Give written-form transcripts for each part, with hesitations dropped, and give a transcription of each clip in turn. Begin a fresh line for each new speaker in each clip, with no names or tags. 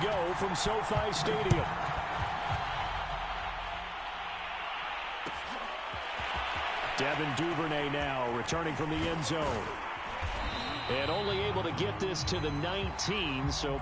go from SoFi Stadium. Devin Duvernay now returning from the end zone. And only able to get this to the 19, so...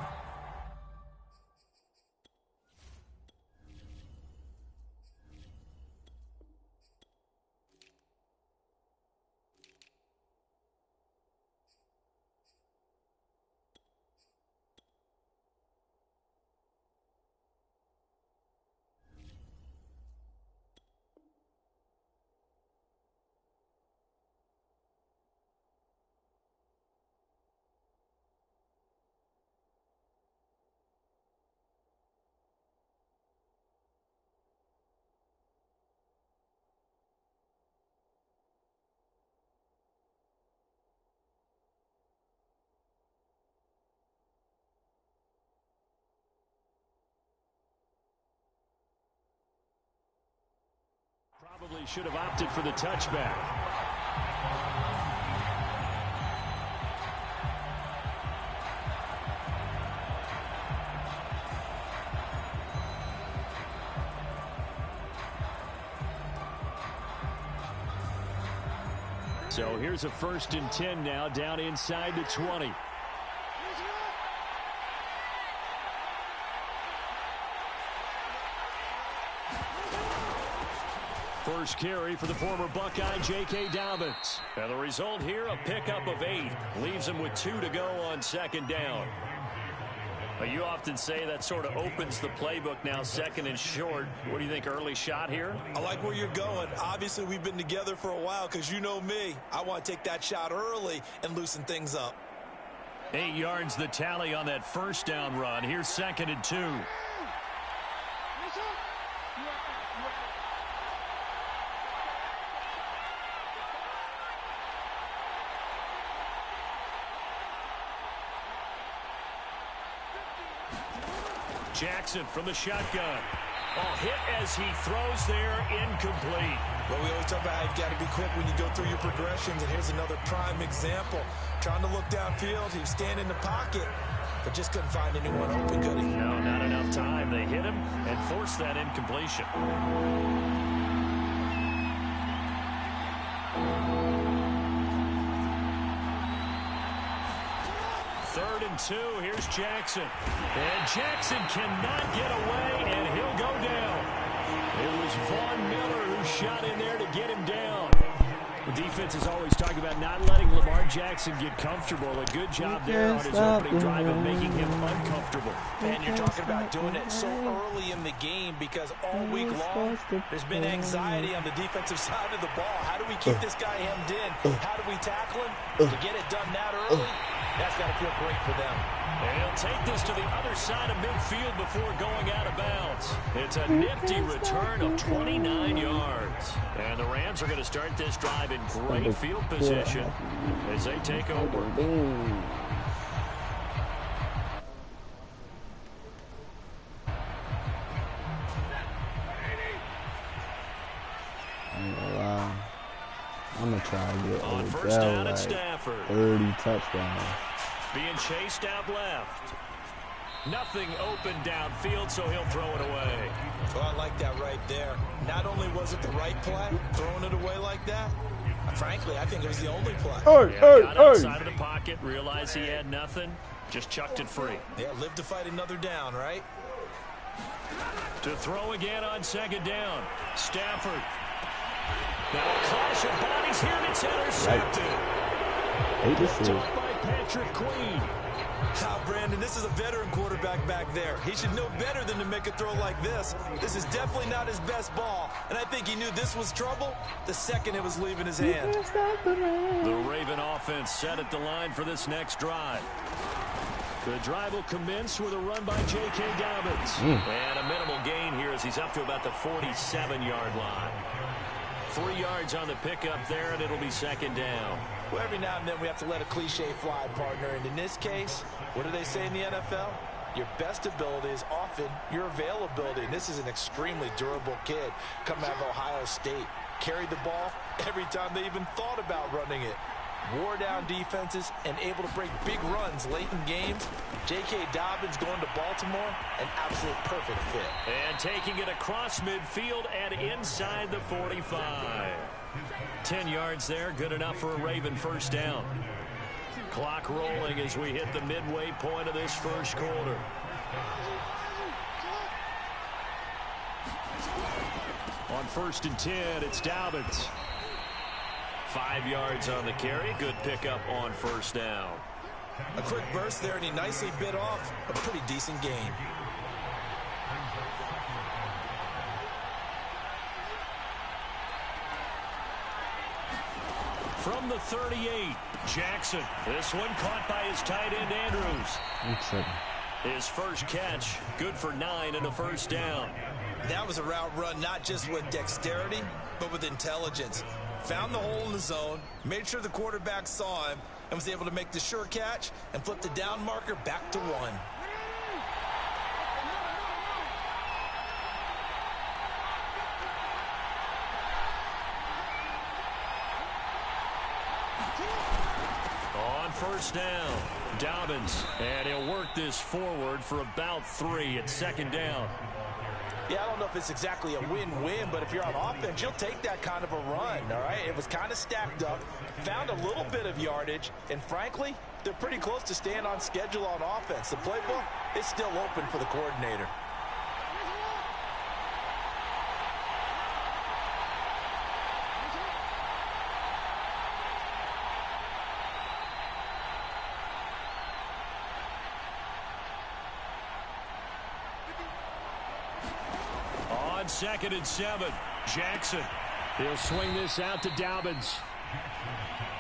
Probably should have opted for the touchback. So here's a 1st and 10 now, down inside the 20. First carry for the former Buckeye, J.K. Dobbins. And the result here, a pickup of 8. Leaves him with 2 to go on 2nd down. But you often say that sort of opens the playbook now, 2nd and short. What do you think, early shot here?
I like where you're going. Obviously, we've been together for a while because you know me. I want to take that shot early and loosen things up.
8 yards the tally on that 1st down run. Here's 2nd and 2. Jackson from the shotgun. Hit as he throws there, incomplete.
Well, we always talk about how you've got to be quick when you go through your progressions, and here's another prime example. Trying to look downfield, he was standing in the pocket, but just couldn't find anyone open, could he?
No, not enough time. They hit him and forced that incompletion. 3rd and 2. Here's Jackson. And Jackson cannot get away, and he'll go down. It was Von Miller who shot in there to get him down. The defense is always talking about not letting Lamar Jackson get comfortable. A good job there on his opening drive of making him uncomfortable.
And you're talking about doing it so early in the game because all week long there's been anxiety on the defensive side of the ball. How do we keep this guy hemmed in? How do we tackle him? To get it done that early, that's got to feel great for them.
And he'll take this to the other side of midfield before going out of bounds. It's a nifty return of 29 yards. And the Rams are going to start this drive in great field position as they take over.
I'm going to try to get
on first down at
like
Stafford.
30 touchdowns.
Being chased out left. Nothing open downfield, so he'll throw it away.
Well, I like that right there. Not only was it the right play, throwing it away like that, frankly, I think it was the only play.
Got outside of the pocket, realized he had nothing, just chucked it free.
Yeah, live to fight another down, right?
To throw again on 2nd down. Stafford. Now a clash of bodies here, and it's intercepted. Picked up by Patrick Queen.
Brandon, this is a veteran quarterback back there. He should know better than to make a throw like this. This is definitely not his best ball, and I think he knew this was trouble the second it was leaving his hand.
The Raven offense set at the line for this next drive. The drive will commence with a run by J.K. Dobbins. And a minimal gain here as he's up to about the 47-yard line. 3 yards on the pickup there, and it'll be 2nd down.
Well, every now and then we have to let a cliche fly, partner. And in this case, what do they say in the NFL? Your best ability is often your availability. And this is an extremely durable kid coming out of Ohio State. Carried the ball every time they even thought about running it. wore down defenses, and able to break big runs late in games. J.K. Dobbins going to Baltimore, an absolute perfect fit.
And taking it across midfield and inside the 45. 10 yards there, good enough for a Raven first down. Clock rolling as we hit the midway point of this first quarter. On 1st and 10, it's Dobbins. 5 yards on the carry. Good pickup on first down.
A quick burst there, and he nicely bit off a pretty decent gain.
From the 38, Jackson. This one caught by his tight end, Andrews. His first catch, good for 9 and a first down.
That was a route run not just with dexterity, but with intelligence. Found the hole in the zone, made sure the quarterback saw him, and was able to make the sure catch and flip the down marker back to 1. On first down, Dobbins, and he'll work this forward for about 3 at second down. Yeah, I don't know if it's exactly a win-win, but if you're on offense, you'll take that kind of a run, all right? It was kind of stacked up, found a little bit of yardage, and frankly, they're pretty close to staying on schedule on offense. The playbook is still open for the coordinator.
On 2nd and 7, Jackson. He'll swing this out to Dobbins.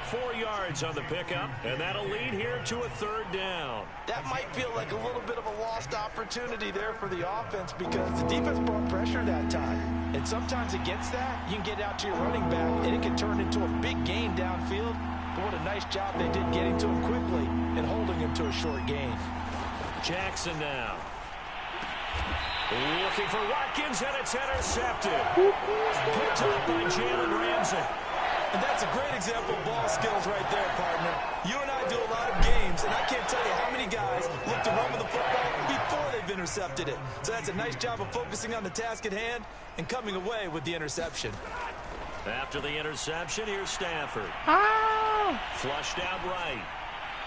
4 yards on the pickup, and that'll lead here to a 3rd down.
That might feel like a little bit of a lost opportunity there for the offense because the defense brought pressure that time. And sometimes against that, you can get out to your running back, and it can turn into a big gain downfield. But what a nice job they did getting to him quickly and holding him to a short gain.
Jackson now. Looking for Watkins, and it's intercepted. Picked up by Jalen Ramsey.
And that's a great example of ball skills right there, partner. You and I do a lot of games, and I can't tell you how many guys look to run with the football before they've intercepted it. So that's a nice job of focusing on the task at hand and coming away with the interception.
After the interception, here's Stafford. Flushed out right.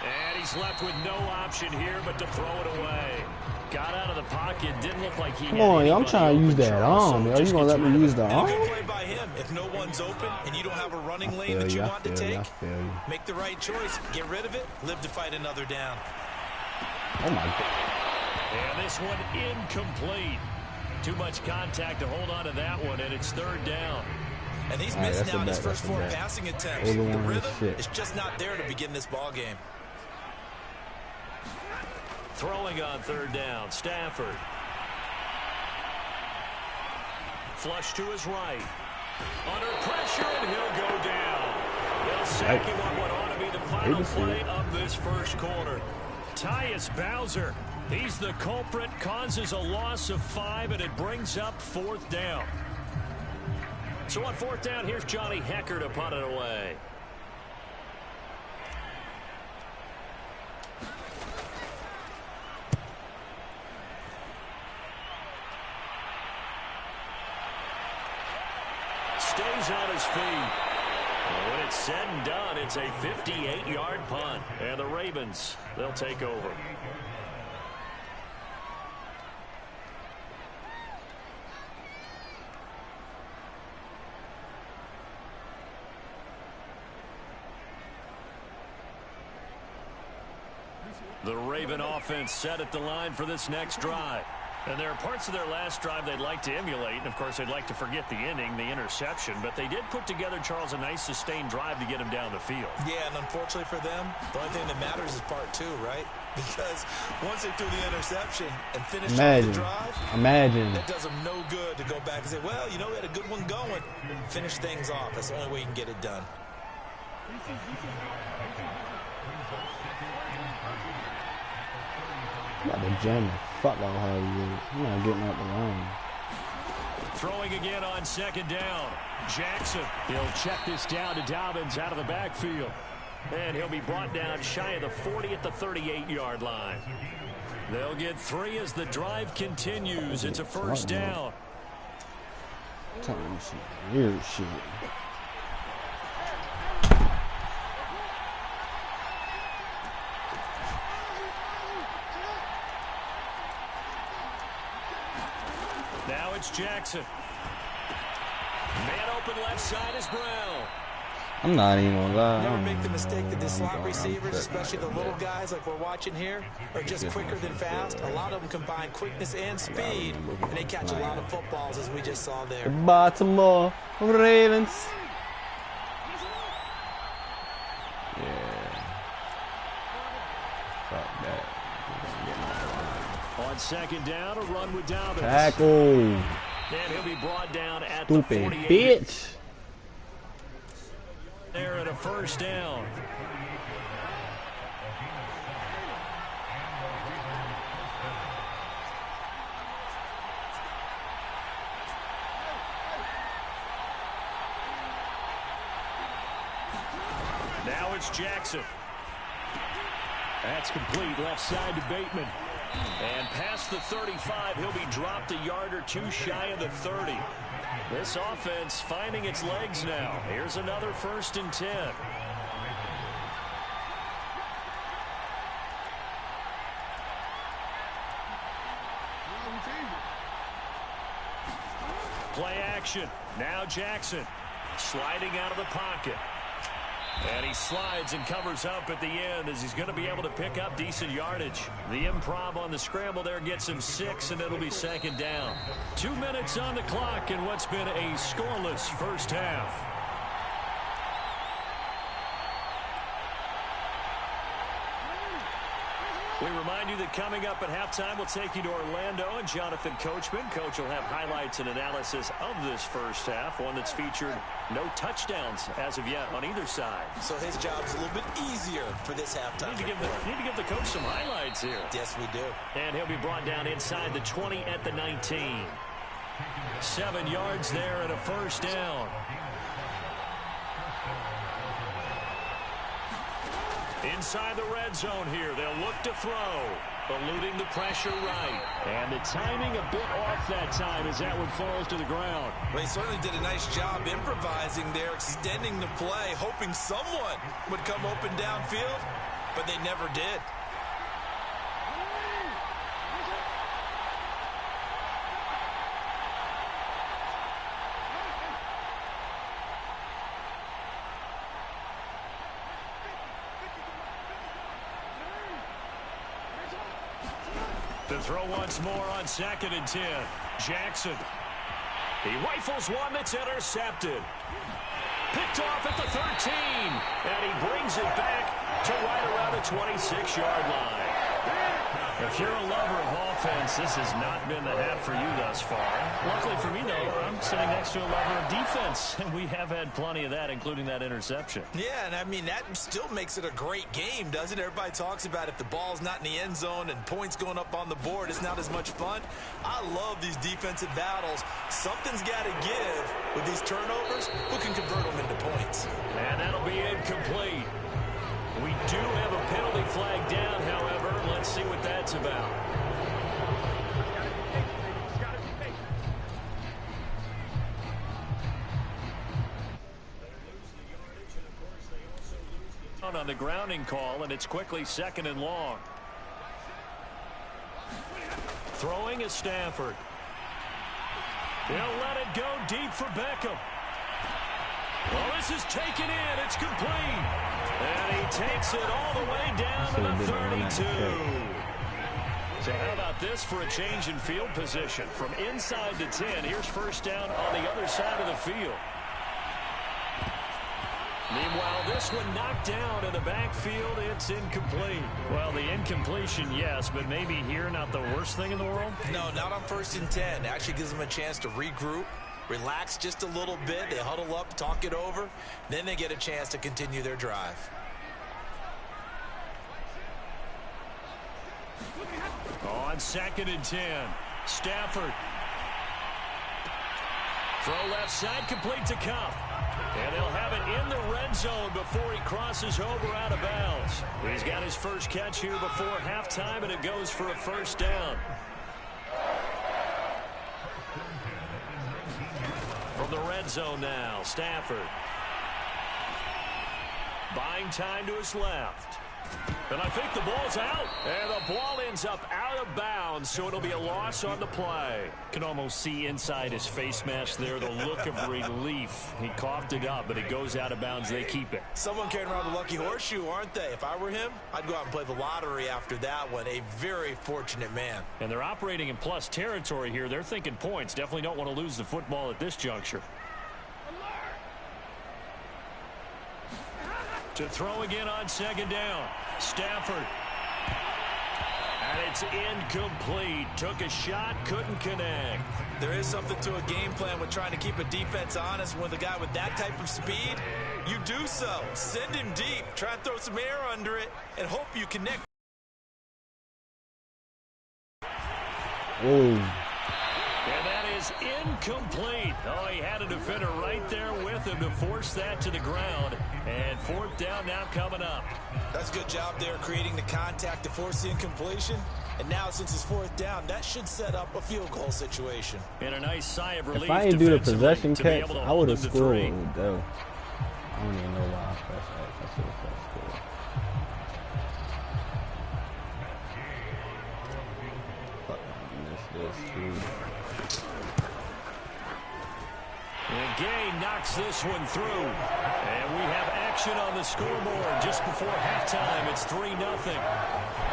And he's left with no option here but to throw it away. Got out of the pocket. Didn't look like he had.
Come on, yo, I'm trying to use that arm. Are you going to let me use the arm?
Good play by him. If no one's open and you don't have a running lane that you want to take, make the right choice. Get rid of it. Live to fight another down.
Oh, my God.
And this one incomplete. Too much contact to hold on to that one, and it's 3rd down.
And he's missing out his first 4 passing attempts. The rhythm is just not there to begin this ball game.
Throwing on 3rd down, Stafford. Flush to his right. Under pressure, and he'll go down. They'll sack him on what ought to be the final play of this first quarter. Tyus Bowser, he's the culprit, causes a loss of 5, and it brings up 4th down. So on 4th down, here's Johnny Hecker to punt it away. Stays on his feet. And when it's said and done, it's a 58-yard punt. And the Ravens, they'll take over. The Raven offense set at the line for this next drive. And there are parts of their last drive they'd like to emulate. And, of course, they'd like to forget the inning, the interception. But they did put together, Charles, a nice sustained drive to get him down the field.
Yeah, and unfortunately for them, the only thing that matters is part 2, right? Because once they threw the interception and finished the drive, that does them no good to go back and say, well, you know, we had a good one going. Finish things off. That's the only way you can get it done.
About to jam the fuck out how he is. I'm not getting out the line.
Throwing again on 2nd down. Jackson. He'll check this down to Dobbins out of the backfield. And he'll be brought down shy of the 40 at the 38-yard line. They'll get 3 as the drive continues. It's a first down.
Telling me some weird shit.
Now it's Jackson. Man open left side is Brown.
I'm not even gonna lie.
Never make the mistake that the slot receivers, especially the little guys like we're watching here, are just quicker than fast. A lot of them combine quickness and speed, and they catch a lot of footballs, as we just saw there.
Baltimore Ravens. Yeah. Fuck that.
On second down, a run with Dobbins.
Tackle.
And he'll be brought down at the 48.
Stupid bitch.
There at a first down. Now it's Jackson. That's complete left side to Bateman. And past the 35, he'll be dropped a yard or two shy of the 30. This offense finding its legs now. Here's another 1st and 10. Play action. Now Jackson sliding out of the pocket. And he slides and covers up at the end as he's going to be able to pick up decent yardage. The improv on the scramble there gets him 6, and it'll be second down. 2 minutes on the clock in what's been a scoreless first half. We remind you that coming up at halftime, we'll take you to Orlando and Jonathan Coachman. Coach will have highlights and analysis of this first half, one that's featured no touchdowns as of yet on either side.
So his job's a little bit easier for this halftime.
Need to give the coach some highlights here.
Yes, we do.
And he'll be brought down inside the 20 at the 19. 7 yards there and a first down. Inside the red zone here, they'll look to throw, eluding the pressure right. And the timing a bit off that time as that one falls to the ground.
Well, he certainly did a nice job improvising there, extending the play, hoping someone would come open downfield, but they never did.
The throw once more on 2nd and 10. Jackson. He rifles one that's intercepted. Picked off at the 13. And he brings it back to right around the 26-yard line. If you're a lover of offense, this has not been the half for you thus far. Luckily for me, though, I'm sitting next to a lover of defense, and we have had plenty of that, including that interception.
Yeah, and I mean, that still makes it a great game, doesn't it? Everybody talks about if the ball's not in the end zone and points going up on the board, it's not as much fun. I love these defensive battles. Something's got to give with these turnovers. Who can convert them into points?
And that'll be incomplete. We do have a penalty flag down, however. Let's see what that's about. On the grounding call, and it's quickly 2nd and long. Throwing is Stafford. He'll let it go deep for Beckham. Well, this is taken in. It's complete. And he takes it all the way down to the 32. So how about this for a change in field position? From inside to 10, here's first down on the other side of the field. Meanwhile, this one knocked down in the backfield. It's incomplete. Well, the incompletion, yes, but maybe here not the worst thing in the world?
No, not on 1st and 10. It actually gives them a chance to regroup, relax just a little bit. They huddle up, talk it over. Then they get a chance to continue their drive.
On 2nd and 10, Stafford. Throw left side, complete to Cup. And they'll have it in the red zone before he crosses over out of bounds. He's got his first catch here before halftime, and it goes for a first down. From the red zone now, Stafford. Buying time to his left. And I think the ball's out. And the ball ends up out of bounds, so it'll be a loss on the play. Can almost see inside his face mask there the look of relief. He coughed it up, but it goes out of bounds. They keep it.
Someone carrying around the lucky horseshoe, aren't they? If I were him, I'd go out and play the lottery after that one. A very fortunate man. And
they're operating in plus territory here. They're thinking points. Definitely don't want to lose the football at this juncture. To throw again on second down. Stafford. And it's incomplete. Took a shot, couldn't connect.
There is something to a game plan with trying to keep a defense honest. With a guy with that type of speed, you do so. Send him deep. Try and throw some air under it and hope you connect.
Ooh.
And that is incomplete. Oh, he had a defender right there with him to force that to the ground. And fourth down now coming up.
That's a good job there creating the contact to force the incompletion. And now since it's fourth down, that should set up a field goal situation.
And a nice sigh of relief.
If I didn't do the possession catch, I would have scored with though. I don't even know why I pressed X. I should have pressed score. Fuck, I missed this too.
And Gay knocks this one through. And we have action on the scoreboard just before halftime. It's 3-0.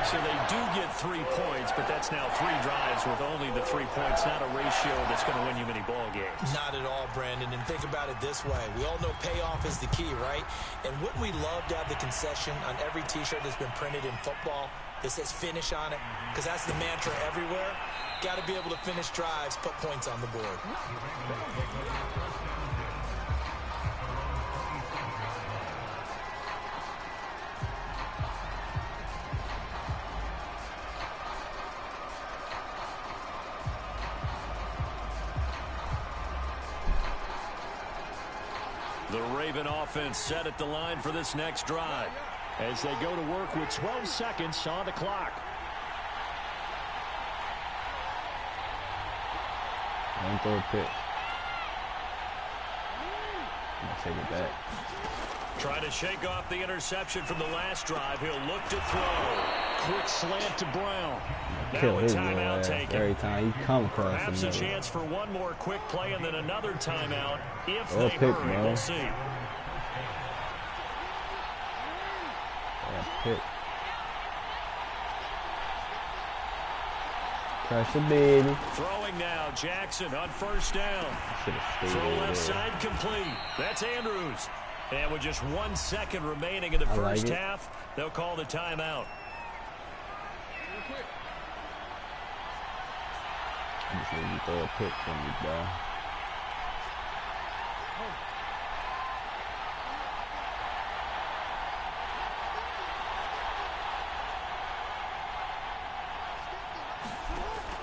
So they do get 3 points, but that's now 3 drives with only the 3 points. Not a ratio that's going to win you many ball games.
Not at all, Brandon. And think about it this way. We all know payoff is the key, right? And wouldn't we love to have the concession on every T-shirt that's been printed in football that says finish on it? Because that's the mantra everywhere. Got to be able to finish drives, put points on the board.
The Raven offense set at the line for this next drive as they go to work with 12 seconds on the clock.
Don't throw a pick. I'm gonna take it back.
Trying to shake off the interception from the last drive. He'll look to throw. Quick slant to Brown. Now a timeout taken.
Every time you come across him.
Perhaps a chance for one more quick play and then another timeout if
they
hurry. We'll see.
Pick. Pressure, baby.
Throwing now, Jackson on first down. Throw left side complete. That's Andrews. And with just 1 second remaining in the first half, they'll call the timeout.
I'm just letting you throw a pick from me, bro.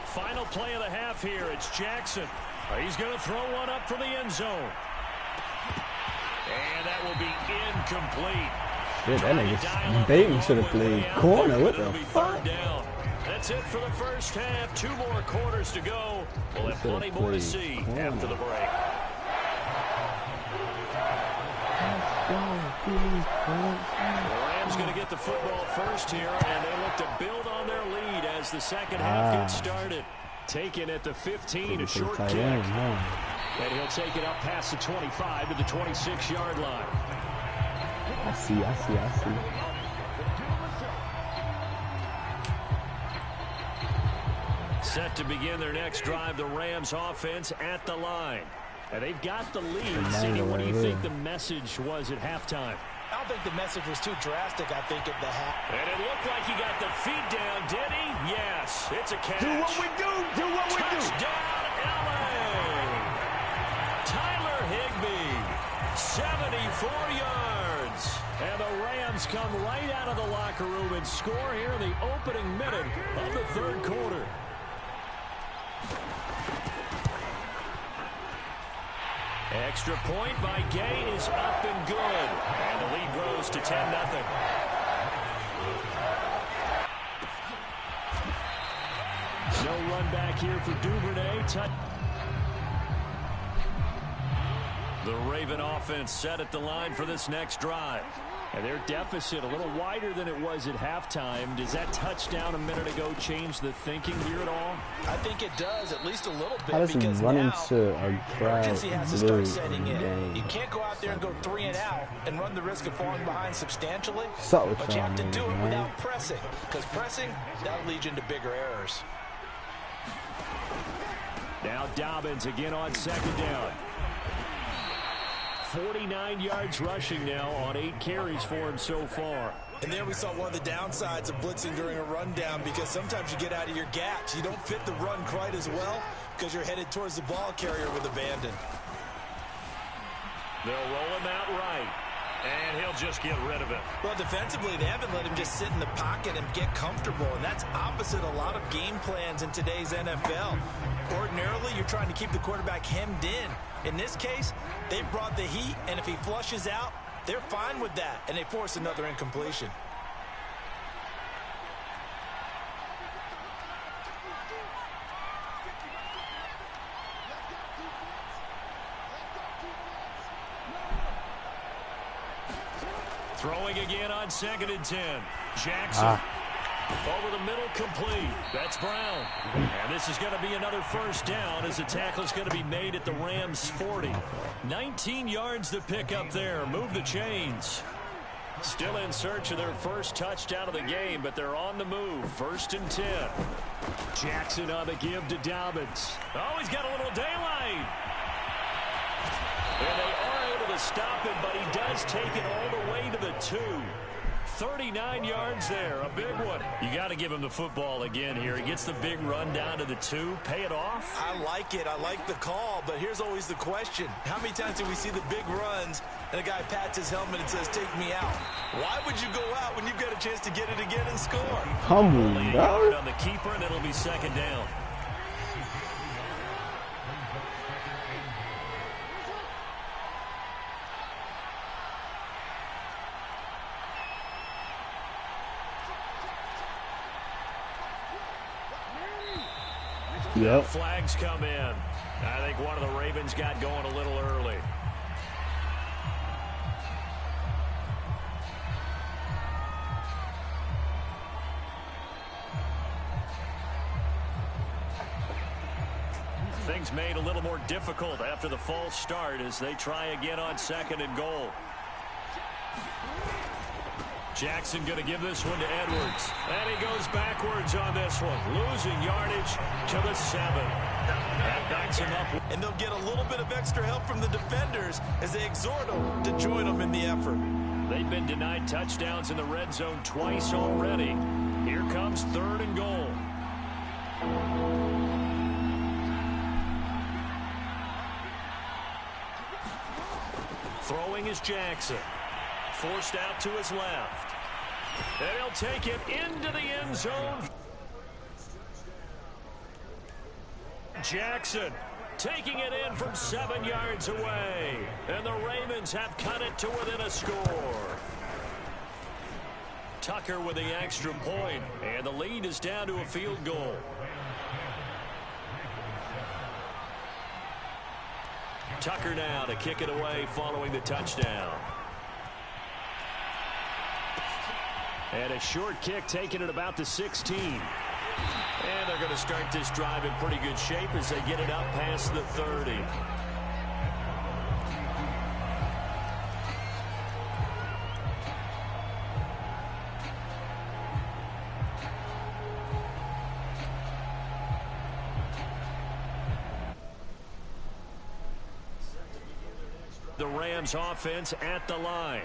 Final play of the half here. It's Jackson. He's going to throw one up for the end zone. And that will be incomplete.
Shit, that nigga Bateman should have played corner. What the fuck?
That's it for the first half. 2 more quarters to go. We'll have plenty more to see after the break. The Rams going to get the football first here, and they look to build on their lead as the second half gets started. Taken at the 15, a short kick. And he'll take it up past the 25 to the 26-yard line.
I see.
Set to begin their next drive, the Rams offense at the line. And they've got the lead. Cindy, what do you think the message was at halftime?
I don't think the message was too drastic, I think, at the half.
And it looked like he got the feet down, did he? Yes, it's a catch.
Do what we do. Do what we do.
Touchdown, L.A. Tyler Higbee, 74 yards. And the Rams come right out of the locker room and score here in the opening minute of the third quarter. extra point by Gay is up and good. And the lead grows to 10-0. No run back here for Duvernay. The Raven offense set at the line for this next drive. And their deficit a little wider than it was at halftime. Does that touchdown a minute ago change the thinking here at all?
I think it does, at least a little bit.
How does he run into a crowd?
Urgency has to start setting in. You can't go out there and go 3 and out and run the risk of falling behind substantially. But you have to do it without pressing, because pressing, that'll lead you into bigger errors.
Now Dobbins again on second down. 49 yards rushing now on 8 carries for him so far.
And there we saw one of the downsides of blitzing during a rundown, because sometimes you get out of your gaps. You don't fit the run quite as well because you're headed towards the ball carrier with abandon.
They'll roll him out right, and he'll just get rid of it.
Well, defensively, they haven't let him just sit in the pocket and get comfortable, and that's opposite a lot of game plans in today's NFL. Ordinarily, you're trying to keep the quarterback hemmed in. In this case, they brought the heat, and if he flushes out, they're fine with that, and they force another incompletion.
Throwing again on 2nd and 10. Jackson. Over the middle, complete. That's Brown. And this is going to be another first down as the tackle is going to be made at the Rams' 40. 19 yards to pick up there. Move the chains. Still in search of their first touchdown of the game, but they're on the move. 1st and 10. Jackson on the give to Dobbins. Oh, he's got a little daylight. And they are able to stop him, but he does take it all the way to the 2. 39 yards there, a big one. You got to give him the football again here. He gets the big run down to the 2. Pay it off.
I like it. I like the call, but here's always the question. How many times do we see the big runs and a guy pats his helmet and says, take me out? Why would you go out when you've got a chance to get it again and score?
Humble,
a yard on the keeper, and it'll be 2nd down.
Yep.
Flags come in. I think one of the Ravens got going a little early. Things made a little more difficult after the false start as they try again on 2nd and goal. Jackson going to give this one to Edwards. And he goes backwards on this one. Losing yardage to the 7. That backs him up.
And they'll get a little bit of extra help from the defenders as they exhort them to join them in the effort.
They've been denied touchdowns in the red zone twice already. Here comes 3rd and goal. Throwing is Jackson. Forced out to his left. And he'll take it into the end zone. Jackson taking it in from 7 yards away. And the Ravens have cut it to within a score. Tucker with the extra point. And the lead is down to a field goal. Tucker now to kick it away following the touchdown. And a short kick taken at about the 16. And they're going to start this drive in pretty good shape as they get it up past the 30. The Rams offense at the line.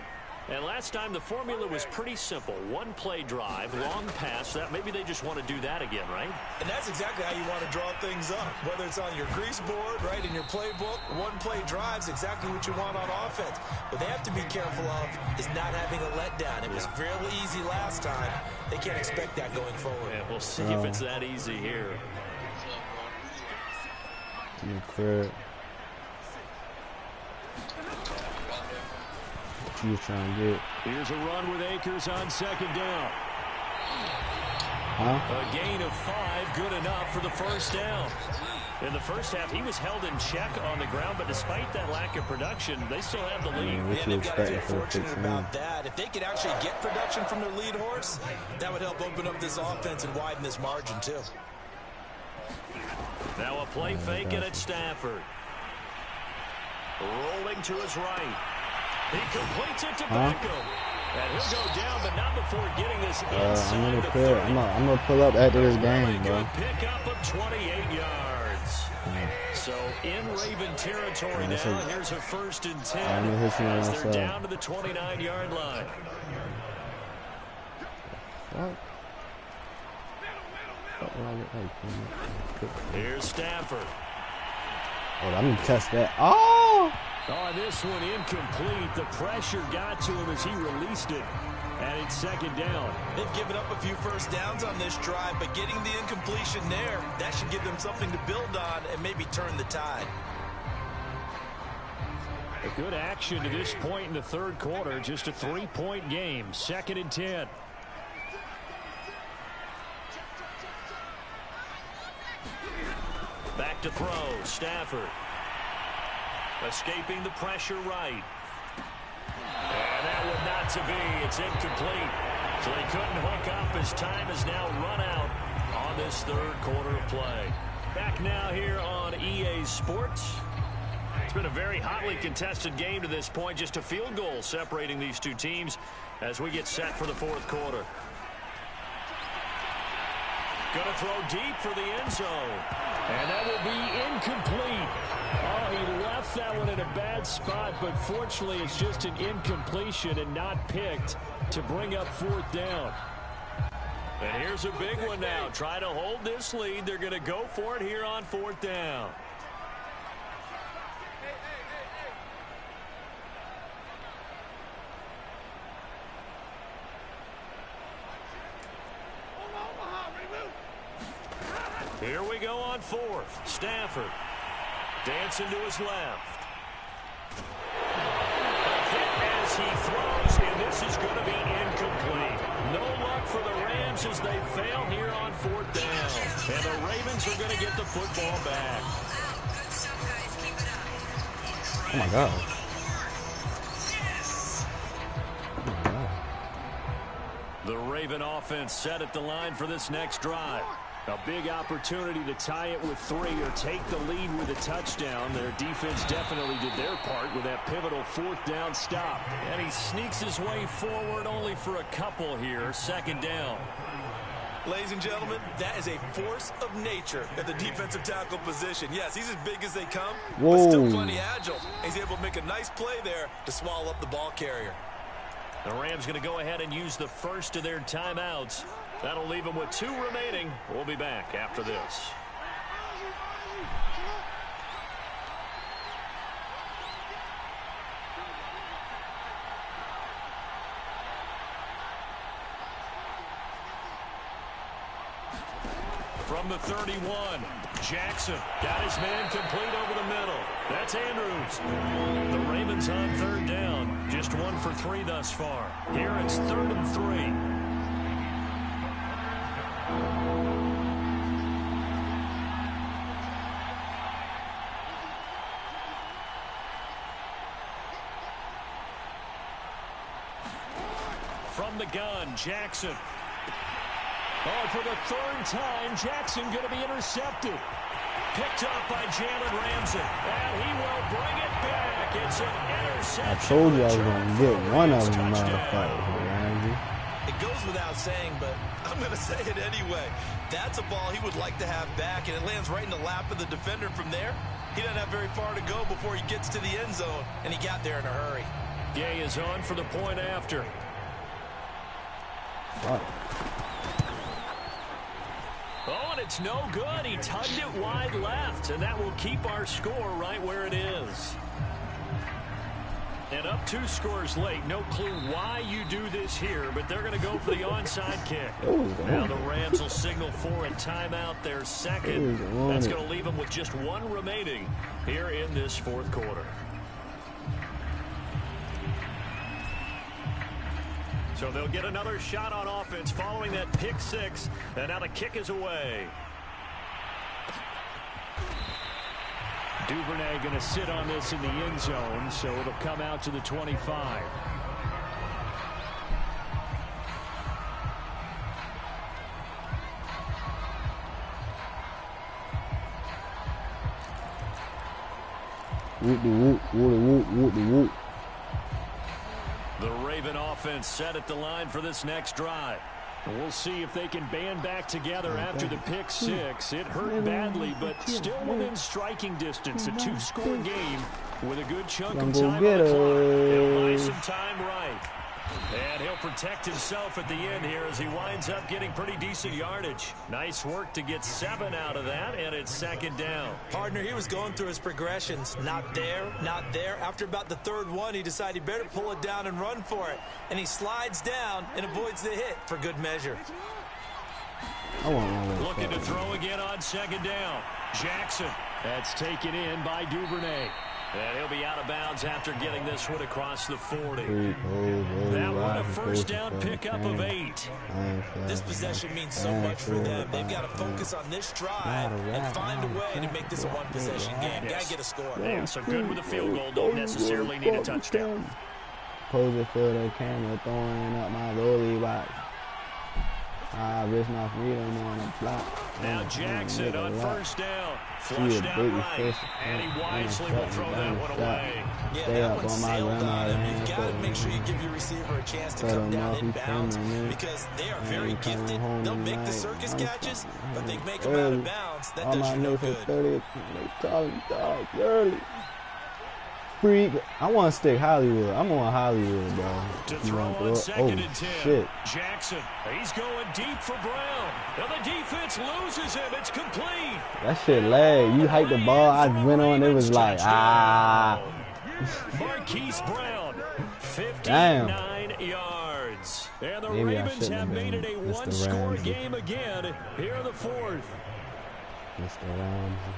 And last time the formula was pretty simple. One play drive, long pass. That maybe they just want to do that again, right?
And that's exactly how you want to draw things up. Whether it's on your grease board, right, in your playbook, one play drive's exactly what you want on offense. What they have to be careful of is not having a letdown. It was fairly easy last time. They can't expect that going forward.
Yeah, we'll see if it's that easy here.
what you was trying to get.
Here's a run with Akers on second down. A gain of 5, good enough for the first down. In the first half, he was held in check on the ground, but despite that lack of production, they still have the lead.
What you expecting for a 6
about that. If they could actually get production from their lead horse, that would help open up this offense and widen this margin, too.
Now a play fake and it's Stafford. Rolling to his right. He completes it to Beckham. And he'll go down, but not before getting this inside the 30.
I'm gonna pull up after this game, bro.
Good pickup of 28 yards. So in Raven territory now, here's a 1st and 10 as they're down to the 29-yard line. Here's Stafford.
Oh, I'm gonna test that. Oh!
Oh, this one incomplete. The pressure got to him as he released it. And it's second down.
They've given up a few first downs on this drive, but getting the incompletion there, that should give them something to build on and maybe turn the tide.
A good action to this point in the third quarter. Just a 3-point game. 2nd and 10. Back to throw. Stafford. Escaping the pressure right. And that one not to be. It's incomplete. So they couldn't hook up as time has now run out on this third quarter of play. Back now here on EA Sports. It's been a very hotly contested game to this point. Just a field goal separating these two teams as we get set for the fourth quarter. Going to throw deep for the end zone. And that will be incomplete. Oh, he left that one in a bad spot, but fortunately it's just an incompletion and not picked to bring up 4th down. And here's a big one now. Try to hold this lead. They're going to go for it here on 4th down. Here we go on 4th. Stafford dancing to his left. Hit as he throws, and this is going to be incomplete. No luck for the Rams as they fail here on 4th down. And the Ravens are going to get the football back.
Oh, my God.
The Raven offense set at the line for this next drive. A big opportunity to tie it with 3 or take the lead with a touchdown. Their defense definitely did their part with that pivotal 4th down stop. And he sneaks his way forward only for a couple here. 2nd down.
Ladies and gentlemen, that is a force of nature at the defensive tackle position. Yes, he's as big as they come, but still plenty agile. He's able to make a nice play there to swallow up the ball carrier.
The Rams going to go ahead and use the first of their timeouts. That'll leave them with 2 remaining. We'll be back after this. From the 31, Jackson got his man complete over the middle. That's Andrews. The Ravens on 3rd down. Just 1 for 3 thus far. Here it's 3rd and 3. From the gun, Jackson. Oh, for the 3rd time, Jackson going to be intercepted. Picked up by Jalen Ramsey. And he will bring it back. It's an interception.
I told you I was going to get one of them, motherfuckers, Ramsey.
It goes without saying, but I'm going to say it anyway. That's a ball he would like to have back, and it lands right in the lap of the defender from there. He doesn't have very far to go before he gets to the end zone, and he got there in a hurry.
Gay is on for the point after.
Fuck.
Oh, and it's no good. He tugged it wide left, and that will keep our score right where it is. And up 2 scores late. No clue why you do this here, but they're going to go for the onside kick. Now the Rams will signal for a timeout, their 2nd. That's going to leave them with just 1 remaining here in this 4th quarter. So they'll get another shot on offense following that pick six. And now the kick is away. Duvernay going to sit on this in the end zone, so it'll come out to the 25.
Whoop.
The Raven offense set at the line for this next drive. We'll see if they can band back together after the pick six. It hurt badly, but still within striking distance. A two-score game with a good chunk of time on the clock. He'll buy some time right. And he'll protect himself at the end here as he winds up getting pretty decent yardage. Nice work to get 7 out of that, and it's second down.
Partner, he was going through his progressions. Not there, not there. After about the third one, he decided he better pull it down and run for it. And he slides down and avoids the hit for good measure.
Looking to throw again on second down. Jackson. That's taken in by Duvernay. And he'll be out of bounds after getting this one across the 40. That one a first down pickup of 8.
This possession means so much for them. They've got to focus on this drive and find a way to make this a one-possession game. Got to get a score.
Yeah, so good with a field goal. Don't necessarily need a touchdown.
Posing for the camera, throwing up my rollie watch. I risk my freedom on the block.
Now Jackson on first down. Flushed out right. And he wisely will throw that one away.
Yeah, that one sailed on him. You've got to make sure you give your receiver a chance to come down inbounds because they are very gifted. They'll make the circus catches, but they make them out of bounds. That does you no good.
Freak. I want to stick Hollywood. I'm on Hollywood, bro.
To throw on second and 10.
Shit.
Jackson. He's going deep for Brown. And the defense loses him. It's complete.
That shit lag. You hiked the ball. I went on. It was like,
Marquise Brown. 59 yards. And the Ravens have made it a one-score game again here in the fourth.
Mr. Ramsey.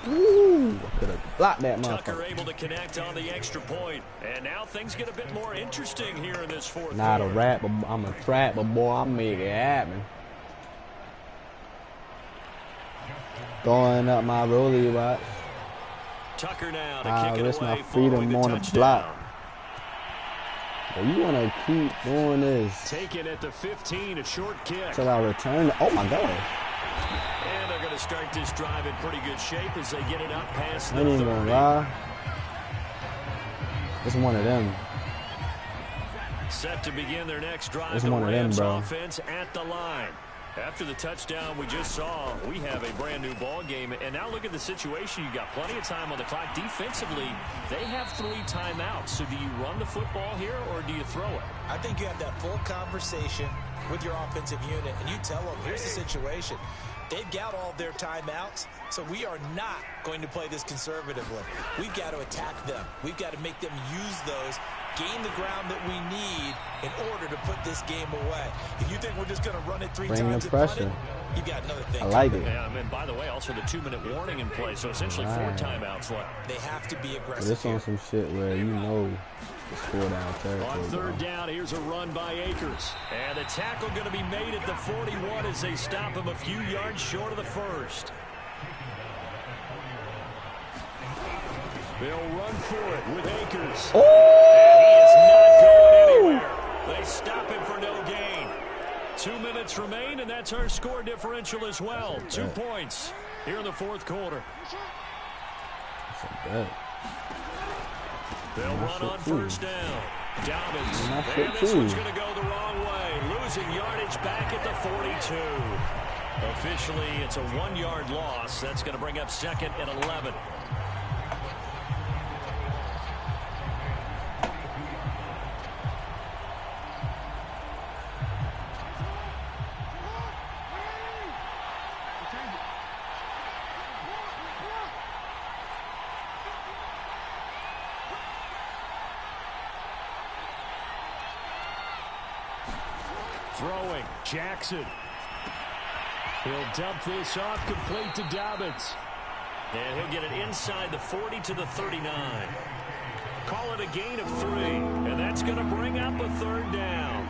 Ooh, I could have blocked that motherfucker.
Tucker able to connect on the extra point. And now things get a bit more interesting here in this fourth.
Not a rap, but I'm a trap, but boy, I make it happen. Throwing up my rollie watch.
Tucker now to kick it
risk
away.
My freedom on the block. But you want to keep doing this.
Take it at the 15, a short kick.
Till I return. Oh, my God.
And they're going to start this drive in pretty good shape as they get it up past the 30.
I ain't gonna lie. It's one of them.
Set to begin their next drive.
It's
the
one of them,
Rams
bro.
Offense at the line. After the touchdown we just saw, we have a brand new ball game. And now look at the situation. You got plenty of time on the clock. Defensively, they have 3 timeouts. So do you run the football here or do you throw it?
I think you have that full conversation with your offensive unit, and you tell them, here's the situation. They've got all their timeouts, so we are not going to play this conservatively. We've got to attack them. We've got to make them use those, gain the ground that we need in order to put this game away. If you think we're just going to run it 3 times and punt it, you've got another thing.
I like it.
Yeah, and by the way, also the 2-minute warning in play, so essentially 4 timeouts left.
They have to be aggressive.
This on some shit where you know the score down territory.
On third down, here's a run by Akers. And the tackle going to be made at the 41 as they stop him a few yards short of the first. They'll run for it with Akers.
Oh!
And he is not going anywhere. They stop him for no gain. 2 minutes remain, and that's our score differential as well. 2 points here in the fourth quarter. They'll run on first down. Dobbins. And this one's going to go the wrong way. Losing yardage back at the 42. Officially, it's a 1-yard loss. That's going to bring up second and 11. Throwing, Jackson. He'll dump this off, complete to Dobbins. And he'll get it inside the 40 to the 39. Call it a gain of 3, and that's going to bring up a 3rd down.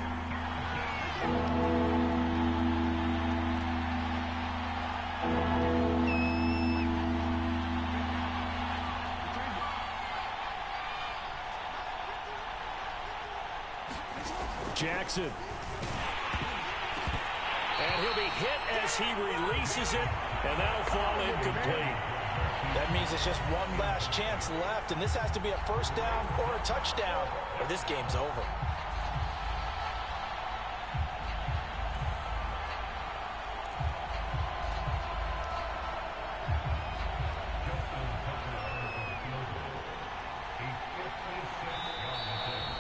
Jackson. And he'll be hit as he releases it, and that'll fall incomplete.
That means it's just one last chance left, and this has to be a 1st down or a touchdown, or this game's over.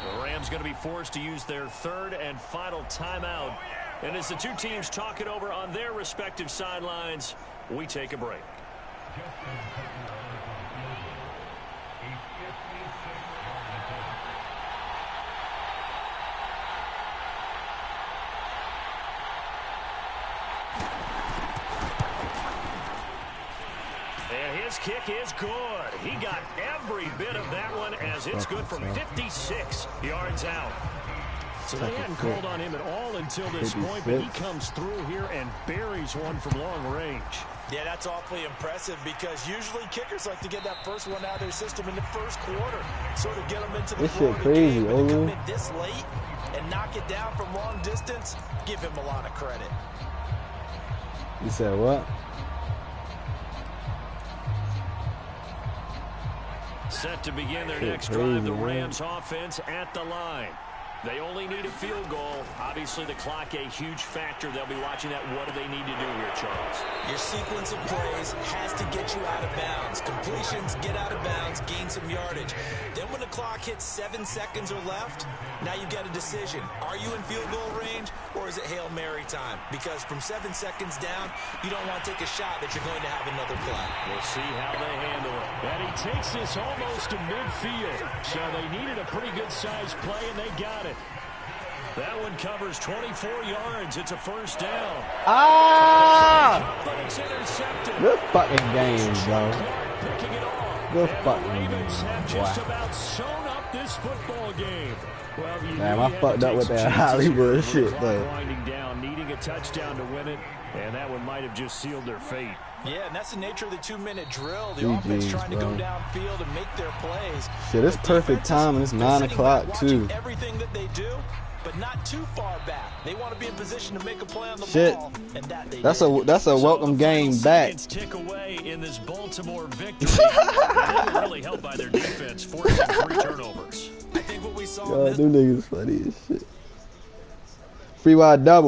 The Rams going to be forced to use their 3rd and final timeout. And as the two teams talk it over on their respective sidelines, we take a break. And his kick is good. He got every bit of that one as it's good from 56 yards out. So they hadn't called on him at all until this point, but he comes through here and buries one from long range.
Yeah, that's awfully impressive because usually kickers like to get that first one out of their system in the 1st quarter. Sort of get them into the flow of the game. But to come in this late and knock it down from long distance, give him a lot of credit.
You said what?
Set to begin their next drive, the Rams offense at the line. They only need a field goal. Obviously, the clock a huge factor. They'll be watching that. What do they need to do here, Charles?
Your sequence of plays has to get you out of bounds. Completions, get out of bounds, gain some yardage. Then when the clock hits 7 seconds or left, now you've got a decision. Are you in field goal range or is it Hail Mary time? Because from 7 seconds down, you don't want to take a shot that you're going to have another play.
We'll see how they handle it. And he takes this almost to midfield. So they needed a pretty good-sized play, and they got it. That one covers 24 yards. It's a 1st down.
Ah!
But it's intercepted.
Good fucking game, bro.
Picking it off.
Good
And
fucking
the
game,
Ravens have just
boy.
about sewn up this football game. Well, you
Damn,
knew
I
you had
fucked
to
up
take
with
some
that
chances
Hollywood
here.
shit,
The clock
but
winding down, needing a touchdown to win it, and that one might have just sealed their fate.
Yeah, and that's the nature of the 2-minute drill. The offense trying to go downfield and make their plays.
shit, it's perfect time, and it's 9 o'clock too.
Everything that they do, but not too far back. They want to be in position to make a play on the ball, and that they
That's a welcome game back.
Tick away in this Baltimore victory. They were really helped by their defense, forcing 3 turnovers.
I think what we saw.
Yo, them niggas funny as shit. Free ydouble.